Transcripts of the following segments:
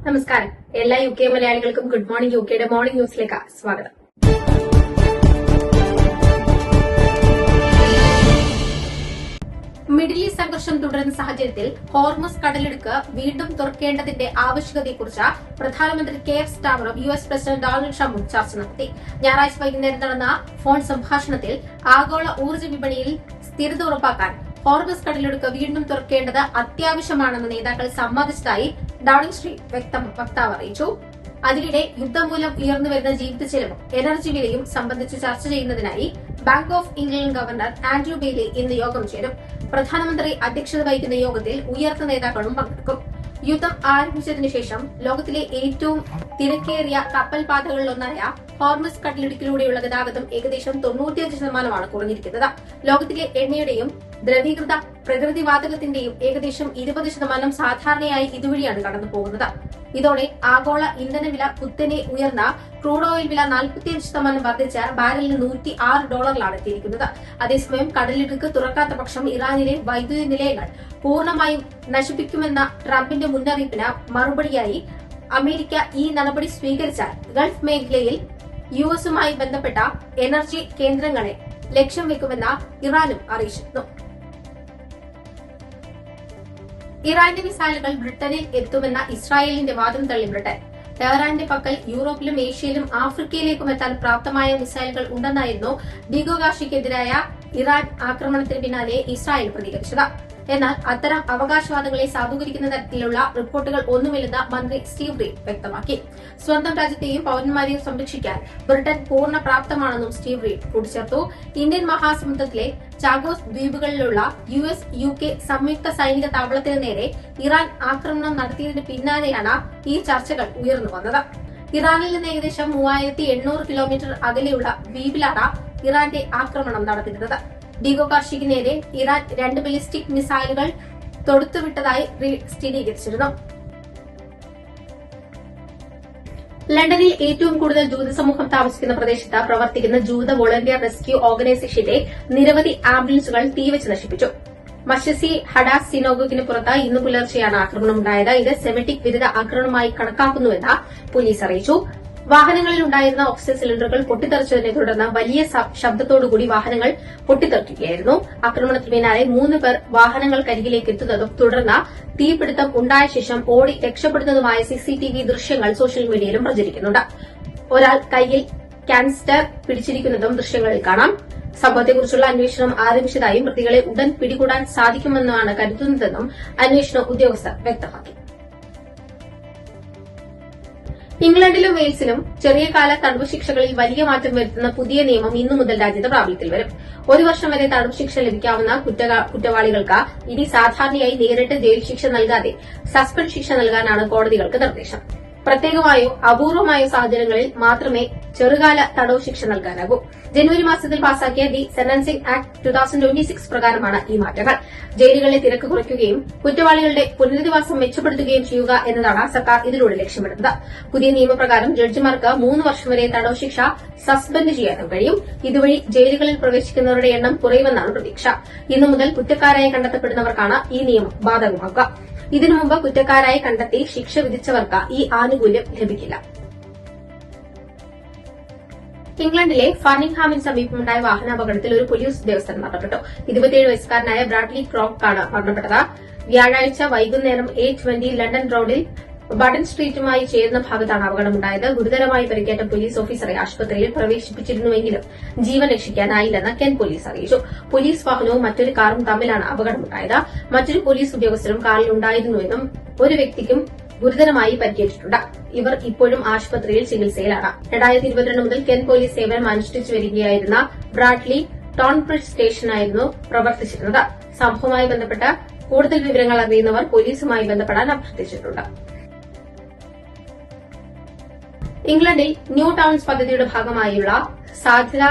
നമസ്കാരം. എല്ലാ U K മലയാളികൾക്കും ഗുഡ് മോർണിംഗ് യു കെയുടെ മോർണിംഗ് ന്യൂസിലേക്ക് സ്വാഗതം. മിഡിൽ ഈസ്റ്റ് സംഘർഷം തുടരുന്ന സാഹചര്യത്തിൽ ഹോർമസ് കടലിടുക്ക് വീണ്ടും തുറക്കേണ്ടതിന്റെ ആവശ്യകതയെക്കുറിച്ച് പ്രധാനമന്ത്രി കെയർ സ്റ്റാമറും യുഎസ് പ്രസിഡന്റ് ഡൊണാൾഡ് ട്രംപും ചർച്ച നടത്തി. ഞായറാഴ്ച വൈകുന്നേരം നടന്ന ഫോൺ സംഭാഷണത്തിൽ ആഗോള ഊർജ്ജ വിപണിയിൽ സ്ഥിരത ഉറപ്പാക്കാൻ ഹോർമസ് കടലിടുക്ക് വീണ്ടും തുറക്കേണ്ടത് അത്യാവശ്യമാണെന്ന് നേതാക്കൾ സമ്മതിച്ചതായി ഡൌണിംഗ് സ്ട്രീറ്റ് വക്താവ് അറിയിച്ചു. അതിനിടെ യുദ്ധം മൂലം ഉയർന്നുവരുന്ന ജീവിത ചെലവും എനർജി വിലയും സംബന്ധിച്ച് ചർച്ച ചെയ്യുന്നതിനായി bank of England governor Andrew Bailey ഇന്ന് യോഗം ചേരും. പ്രധാനമന്ത്രി അധ്യക്ഷത വഹിക്കുന്ന യോഗത്തിൽ ഉയർന്ന നേതാക്കളും പങ്കെടുക്കും. യുദ്ധം ആരംഭിച്ചതിനു ശേഷം ലോകത്തിലെ ഏറ്റവും തിരക്കേറിയ കപ്പൽ പാതകളിലൊന്നായ ഹോർമസ് കടലിടുക്കിലൂടെയുള്ള ഗതാഗതം ഏകദേശം 95% കുറഞ്ഞിരിക്കുന്നത്. ലോകത്തിലെ എണ്ണയുടെയും ദ്രവീകൃത പ്രകൃതിവാതകത്തിന്റെയും ഏകദേശം 20% സാധാരണയായി ഇതുവഴിയാണ് കടന്നുപോകുന്നത്. ഇതോടെ ആഗോള ഇന്ധനവില കുത്തനെ ഉയർന്ന ക്രൂഡ് ഓയിൽ വില 45% വർദ്ധിച്ച് ബാരലിന് $106 എത്തിയിരിക്കുന്നത്. അതേസമയം കടലിടുക്ക് തുറക്കാത്ത പക്ഷം ഇറാനിലെ വൈദ്യുതി നിലയങ്ങൾ പൂർണ്ണമായും നശിപ്പിക്കുമെന്ന ട്രംപിന്റെ മുന്നറിയിപ്പിന് മറുപടിയായി അമേരിക്ക ഈ നടപടി സ്വീകരിച്ചാൽ ഗൾഫ് മേഖലയിൽ യുഎസുമായി ബന്ധപ്പെട്ട എനർജി കേന്ദ്രങ്ങളെ ലക്ഷ്യം വെക്കുമെന്ന് ഇറാനും അറിയിച്ചിരുന്നു. ഇറാന്റെ മിസൈലുകൾ ബ്രിട്ടനിൽ എത്തുമെന്ന ഇസ്രായേലിന്റെ വാദം തള്ളി ബ്രിട്ടൻ. ടെഹ്റാന്റെ പക്കൽ യൂറോപ്പിലും ഏഷ്യയിലും ആഫ്രിക്കയിലേക്കും എത്താൻ പ്രാപ്തമായ മിസൈലുകൾ ഉണ്ടെന്നായിരുന്നു ഡിഗോഗാഷിക്കെതിരായ ഇറാൻ ആക്രമണത്തിന് പിന്നാലെ ഇസ്രായേൽ പ്രതികരിച്ചത്. എന്നാൽ അത്തരം അവകാശവാദങ്ങളെ സാധൂകരിക്കുന്ന തരത്തിലുള്ള റിപ്പോർട്ടുകൾ ഒന്നുമില്ലെന്ന് മന്ത്രി സ്റ്റീവ് റീഡ് വ്യക്തമാക്കി. സ്വന്തം രാജ്യത്തെയും പൌരന്മാരെയും സംരക്ഷിക്കാൻ ബ്രിട്ടൻ പൂർണ്ണ പ്രാപ്തമാണെന്നും സ്റ്റീവ് റീഡ് കൂട്ടിച്ചേർത്തു. ഇന്ത്യൻ മഹാസമുദ്രത്തിലെ ചാഗോസ് ദ്വീപുകളിലുള്ള യുഎസ് UK സംയുക്ത സൈനിക താവളത്തിന് നേരെ ഇറാൻ ആക്രമണം നടത്തിയതിന് പിന്നാലെയാണ് ഈ ചർച്ചകൾ ഉയർന്നുവന്നത്. ഇറാനിൽ നിന്ന് ഏകദേശം 3800 കിലോമീറ്റർ അകലെയുള്ള ദ്വീപിലാണ് ഇറാന്റെ ആക്രമണം നടത്തിയിരുന്നത്. ഡിഗോഗാഷിക്ക് നേരെ ഇറാൻ 2 ബലിസ്റ്റിക് മിസൈലുകൾ തൊടുത്തുവിട്ടതായി റീഡ് സ്ഥിരീകരിച്ചിരുന്നു. ലണ്ടനിൽ ഏറ്റവും കൂടുതൽ ജൂതസമൂഹം താമസിക്കുന്ന പ്രദേശത്ത് പ്രവർത്തിക്കുന്ന ജൂത വോളണ്ടിയർ റെസ്ക്യൂ ഓർഗനൈസേഷന്റെ നിരവധി ആംബുലൻസുകൾ തീവച്ച് നശിപ്പിച്ചു. മഷസി ഹഡാസ് സിനോഗോഗിന് പുറത്ത് ഇന്ന് പുലർച്ചെയാണ് ആക്രമണമുണ്ടായത്. ഇത് സെമിറ്റിക് വിരുദ്ധ ആക്രമണമായി കണക്കാക്കുന്നുവെന്ന് പോലീസ് അറിയിച്ചു. വാഹനങ്ങളിൽ ഉണ്ടായിരുന്ന ഓക്സിജൻ സിലിണ്ടറുകൾ പൊട്ടിത്തെറിച്ചതിനെ തുടർന്ന് വലിയ ശബ്ദത്തോടുകൂടി വാഹനങ്ങൾ പൊട്ടിത്തെറിക്കുകയായിരുന്നു. ആക്രമണത്തിന് പിന്നാലെ 3 പേർ വാഹനങ്ങൾക്കരികിലേക്ക് എത്തുന്നതും തുടർന്ന് തീപിടുത്തം ഉണ്ടായ ശേഷം ഓടി രക്ഷപ്പെടുന്നതുമായ CCTV ദൃശ്യങ്ങൾ സോഷ്യൽ മീഡിയയിലും പ്രചരിക്കുന്നുണ്ട്. ഒരാൾ കൈയിൽ കാനിസ്റ്റർ പിടിച്ചിരിക്കുന്നതും ദൃശ്യങ്ങളിൽ കാണാം. സംഭവത്തെക്കുറിച്ചുള്ള അന്വേഷണം ആരംഭിച്ചതായും പ്രതികളെ ഉടൻ പിടികൂടാൻ സാധിക്കുമെന്നാണ് കരുതുന്നതെന്നും അന്വേഷണ ഉദ്യോഗസ്ഥർ വ്യക്തമാക്കി. ഇംഗ്ലണ്ടിലും വെയിൽസിലും ചെറിയ കാല തടവ് ശിക്ഷകളിൽ വലിയ മാറ്റം വരുത്തുന്ന പുതിയ നിയമം ഇന്നു മുതൽ രാജ്യത്ത് പ്രാബല്യത്തിൽ വരും. 1 വർഷം വരെ തടവ് ശിക്ഷ ലഭിക്കാവുന്ന കുറ്റവാളികൾക്ക് ഇനി സാധാരണയായി നേരിട്ട് ജയിൽ ശിക്ഷ നൽകാതെ സസ്പെൻഡ് ശിക്ഷ നൽകാനാണ് കോടതികൾക്ക് നിർദ്ദേശം. പ്രത്യേകമായോ അപൂർവമായോ സാഹചര്യങ്ങളിൽ മാത്രമേ ചെറുകാല തടവ് ശിക്ഷ നൽകാനാകൂ. ജനുവരി മാസത്തിൽ പാസാക്കിയ ദി സെന്റൻസിംഗ് ആക്ട് 2026 പ്രകാരമാണ് ഈ മാറ്റങ്ങൾ. ജയിലുകളിലെ തിരക്ക് കുറയ്ക്കുകയും കുറ്റവാളികളുടെ പുനരധിവാസം മെച്ചപ്പെടുത്തുകയും ചെയ്യുക എന്നതാണ് സർക്കാർ ഇതിലൂടെ ലക്ഷ്യമിടുന്നത്. പുതിയ നിയമപ്രകാരം ജഡ്ജിമാർക്ക് 3 വർഷം വരെ തടവ് ശിക്ഷ സസ്പെൻഡ് ചെയ്യാനും കഴിയും. ഇതുവഴി ജയിലുകളിൽ പ്രവേശിക്കുന്നവരുടെ എണ്ണം കുറയുമെന്നാണ് പ്രതീക്ഷ. ഇന്നു മുതൽ കുറ്റക്കാരായി കണ്ടെത്തപ്പെടുന്നവർക്കാണ് ഈ നിയമം ബാധകമാക്കുക. ഇതിനു മുമ്പ് കുറ്റക്കാരായി കണ്ടെത്തി ശിക്ഷ വിധിച്ചവർക്ക് ഈ ആനുകൂല്യം ലഭിക്കില്ല. ഇംഗ്ലണ്ടിലെ ഫർണിംഗ്ഹാമിന് സമീപമുണ്ടായ വാഹനാപകടത്തിൽ ഒരു പോലീസ് ഉദ്യോഗസ്ഥൻ മരണപ്പെട്ടു. 27 വയസ്സുകാരനായ ബ്രാഡ്ലി ക്രോക്കാണ് മരണപ്പെട്ടത്. വ്യാഴാഴ്ച വൈകുന്നേരം 8:20 ലണ്ടൻ റോഡിൽ ബട്ടൺ സ്ട്രീറ്റുമായി ചേരുന്ന ഭാഗത്താണ് അപകടമുണ്ടായത്. ഗുരുതരമായി പരിക്കേറ്റ പോലീസ് ഓഫീസറെ ആശുപത്രിയിൽ പ്രവേശിപ്പിച്ചിരുന്നുവെങ്കിലും ജീവൻ രക്ഷിക്കാനായില്ലെന്ന് കെന്റ് പോലീസ് അറിയിച്ചു. പോലീസ് വാഹനവും മറ്റൊരു കാറും തമ്മിലാണ് അപകടമുണ്ടായത്. മറ്റൊരു പോലീസ് ഉദ്യോഗസ്ഥരും കാറിലുണ്ടായിരുന്നുവെന്നും ഒരു വ്യക്തിക്കും ഗുരുതരമായി പരിക്കേറ്റിട്ടുണ്ട്. ഇവർ ഇപ്പോഴും ആശുപത്രിയിൽ ചികിത്സയിലാണ്. 2022 മുതൽ കെന്റ് പോലീസ് സേവനം അനുഷ്ഠിച്ചു വരികയായിരുന്ന ബ്രാഡ്ലി ടോൺബ്രിഡ്ജ് സ്റ്റേഷനായിരുന്നു പ്രവർത്തിച്ചിരുന്നത്. സംഭവവുമായി ബന്ധപ്പെട്ട് കൂടുതൽ വിവരങ്ങൾ അറിയുന്നവർ പോലീസുമായി ബന്ധപ്പെടാൻ അഭ്യർത്ഥിച്ചിട്ടുണ്ട്. ഇംഗ്ലണ്ടിൽ ന്യൂ ടൌൺസ് പദ്ധതിയുടെ ഭാഗമായുള്ള സാധ്യതാ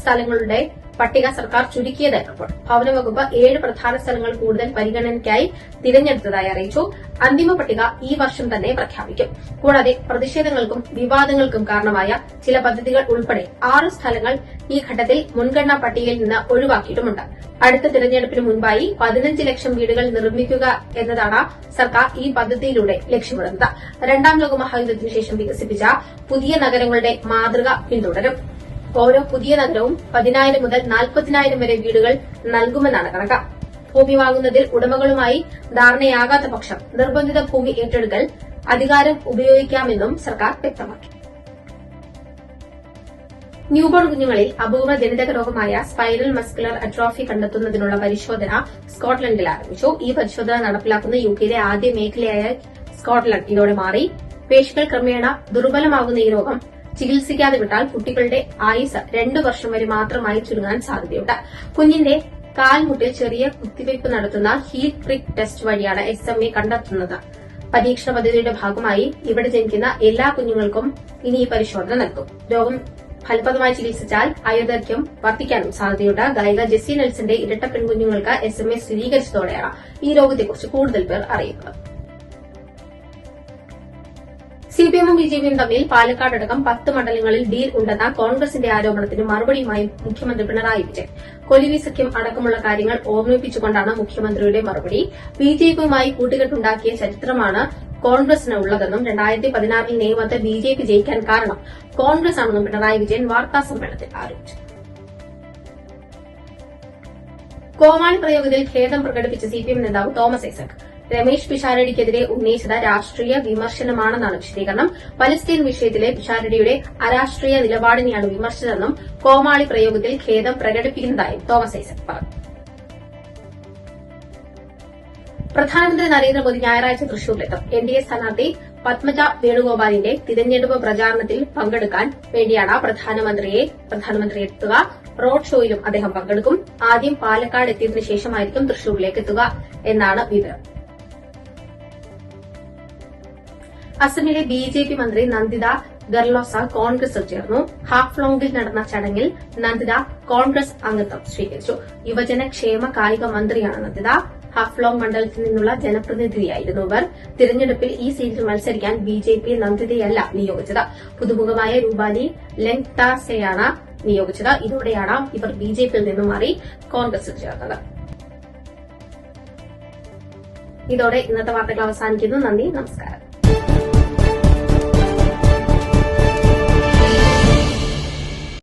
സ്ഥലങ്ങളുടെ പട്ടിക സർക്കാർ ചുരുക്കിയത് റിപ്പോർട്ട്. ഭവന വകുപ്പ് 7 പ്രധാന സ്ഥലങ്ങൾ കൂടുതൽ പരിഗണനയ്ക്കായി തിരഞ്ഞെടുത്തതായി അറിയിച്ചു. അന്തിമ പട്ടിക ഈ വർഷം തന്നെ പ്രഖ്യാപിക്കും. കൂടാതെ പ്രതിഷേധങ്ങൾക്കും വിവാദങ്ങൾക്കും കാരണമായ ചില പദ്ധതികൾ ഉൾപ്പെടെ 6 സ്ഥലങ്ങൾ ഈ ഘട്ടത്തിൽ മുൻഗണനാ പട്ടികയിൽ നിന്ന് ഒഴിവാക്കിയിട്ടുമുണ്ട്. അടുത്ത തിരഞ്ഞെടുപ്പിന് മുൻപായി 15 ലക്ഷം വീടുകൾ നിർമ്മിക്കുക എന്നതാണ് സർക്കാർ ഈ പദ്ധതിയിലൂടെ ലക്ഷ്യമിടുന്നത്. രണ്ടാം ലോക മഹായുദ്ധത്തിനു ശേഷം വികസിപ്പിച്ച പുതിയ നഗരങ്ങളുടെ മാതൃക പിന്തുടരും. ഓരോ പുതിയ നഗരവും 10,000 മുതൽ 40,000 വരെ വീടുകൾ നൽകുമെന്നാണ് കണക്ക്. ഭൂമി വാങ്ങുന്നതിൽ ഉടമകളുമായി ധാരണയാകാത്ത പക്ഷം നിർബന്ധിത ഭൂമി ഏറ്റെടുക്കൽ അധികാരം ഉപയോഗിക്കാമെന്നും സർക്കാർ വ്യക്തമാക്കി. ന്യൂബോൺ കുഞ്ഞുങ്ങളിൽ അപൂർവ ജനിതക രോഗമായ സ്പൈനൽ മസ്കുലർ അട്രോഫി കണ്ടെത്തുന്നതിനുള്ള പരിശോധന സ്കോട്ട്ലൻഡിൽ ആരംഭിച്ചു. ഈ പരിശോധന നടപ്പിലാക്കുന്ന യുകെയിലെ ആദ്യ മേഖലയായ സ്കോട്ട്ലൻഡ് ഇതോടെ മാറി. പേശികൾ ക്രമേണ ദുർബലമാകുന്ന ഈ രോഗം ചികിത്സിക്കാതെ വിട്ടാൽ കുട്ടികളുടെ ആയുസ് 2 വർഷം വരെ മാത്രമായി ചുരുങ്ങാൻ സാധ്യതയുണ്ട്. കുഞ്ഞിന്റെ കാൽമുട്ടിൽ ചെറിയ കുത്തിവയ്പ് നടത്തുന്ന ഹീൽ പ്രിക് ടെസ്റ്റ് വഴിയാണ് SMA കണ്ടെത്തുന്നത്. പരീക്ഷണ പദ്ധതിയുടെ ഭാഗമായി ഇവിടെ ജനിക്കുന്ന എല്ലാ കുഞ്ഞുങ്ങൾക്കും ഇനി ഈ പരിശോധന നൽകും. രോഗം ഫലപ്രദമായി ചികിത്സിച്ചാൽ ആയുർദൈർഘ്യം വർദ്ധിക്കാനും സാധ്യതയുണ്ട്. ഗായിക ജെസ്സി നെൽസന്റെ ഇരട്ട പെൺകുഞ്ഞുങ്ങൾക്ക് SMA സ്ഥിരീകരിച്ചതോടെയാണ് ഈ രോഗത്തെക്കുറിച്ച് കൂടുതൽ പേർ അറിയുന്നത്. സിപിഎമ്മും ബിജെപിയും തമ്മിൽ പാലക്കാടടക്കം 10 മണ്ഡലങ്ങളിൽ ഡീൽ ഉണ്ടെന്ന കോൺഗ്രസിന്റെ ആരോപണത്തിന് മറുപടിയുമായി മുഖ്യമന്ത്രി പിണറായി വിജയൻ. കൊലിവി സഖ്യം അടക്കമുള്ള കാര്യങ്ങൾ ഓർമ്മിപ്പിച്ചുകൊണ്ടാണ് മുഖ്യമന്ത്രിയുടെ മറുപടി. ബിജെപിയുമായി കൂട്ടുകെട്ടുണ്ടാക്കിയ ചരിത്രമാണ് കോൺഗ്രസിനുള്ളതെന്നും 2016 നേമത്ത് ബിജെപി ജയിക്കാൻ കാരണം കോൺഗ്രസ് ആണെന്നും പിണറായി വിജയൻ വാർത്താസമ്മേളനത്തിൽ ആരോപിച്ചു. കോമാളി പ്രയോഗത്തിൽ ഖേദം പ്രകടിപ്പിച്ച സിപിഎം നേതാവ് തോമസ് ഐസക് രമേശ് പിഷാരടിക്കെതിരെ ഉന്നയിച്ചത് രാഷ്ട്രീയ വിമർശനമാണെന്നാണ് വിശദീകരണം. പലസ്തീൻ വിഷയത്തിലെ പിഷാരടിയുടെ അരാഷ്ട്രീയ നിലപാടിനെയാണ് വിമർശിച്ചതെന്നും കോമാളി പ്രയോഗത്തിൽ ഖേദം പ്രകടിപ്പിക്കുന്നതായും തോമസ് ഐസക് പറഞ്ഞു. പ്രധാനമന്ത്രി നരേന്ദ്രമോദി ഞായറാഴ്ച തൃശൂരിലെത്തും. എൻഡിഎ സ്ഥാനാർത്ഥി പത്മജ വേണുഗോപാലിന്റെ തിരഞ്ഞെടുപ്പ് പ്രചാരണത്തിൽ പങ്കെടുക്കാൻ വേണ്ടിയാണ് പ്രധാനമന്ത്രി എത്തുക. റോഡ് ഷോയിലും അദ്ദേഹം പങ്കെടുക്കും. ആദ്യം പാലക്കാട് എത്തിയതിനു ശേഷമായിരിക്കും തൃശൂരിലേക്ക് എത്തുക എന്നാണ് വിവരം. അസമിലെ ബിജെപി മന്ത്രി നന്ദിത ഗർലോസ കോൺഗ്രസിൽ ചേർന്നു. ഹാഫ്ലോങ്ങിൽ നടന്ന ചടങ്ങിൽ നന്ദിത കോൺഗ്രസ് അംഗത്വം സ്വീകരിച്ചു. യുവജന ക്ഷേമ കായിക മന്ത്രിയാണ് നന്ദിത. ഹാഫ്ലോങ് മണ്ഡലത്തിൽ നിന്നുള്ള ജനപ്രതിനിധിയായിരുന്നു ഇവർ. തിരഞ്ഞെടുപ്പിൽ ഈ സീറ്റിൽ മത്സരിക്കാൻ ബിജെപി നന്ദിതയല്ല നിയോഗിച്ചത്. പുതുമുഖമായ രൂപാലി ലെങ്താസെയാണ് നിയോഗിച്ചത്. ഇതോടെയാണ് ഇവർ ബിജെപിയിൽ നിന്നും മാറി കോൺഗ്രസിൽ ചേർന്നത്. ഇതോടെ ഇന്നത്തെ വാർത്തകൾ അവസാനിക്കുന്നു. നന്ദി, നമസ്കാരം.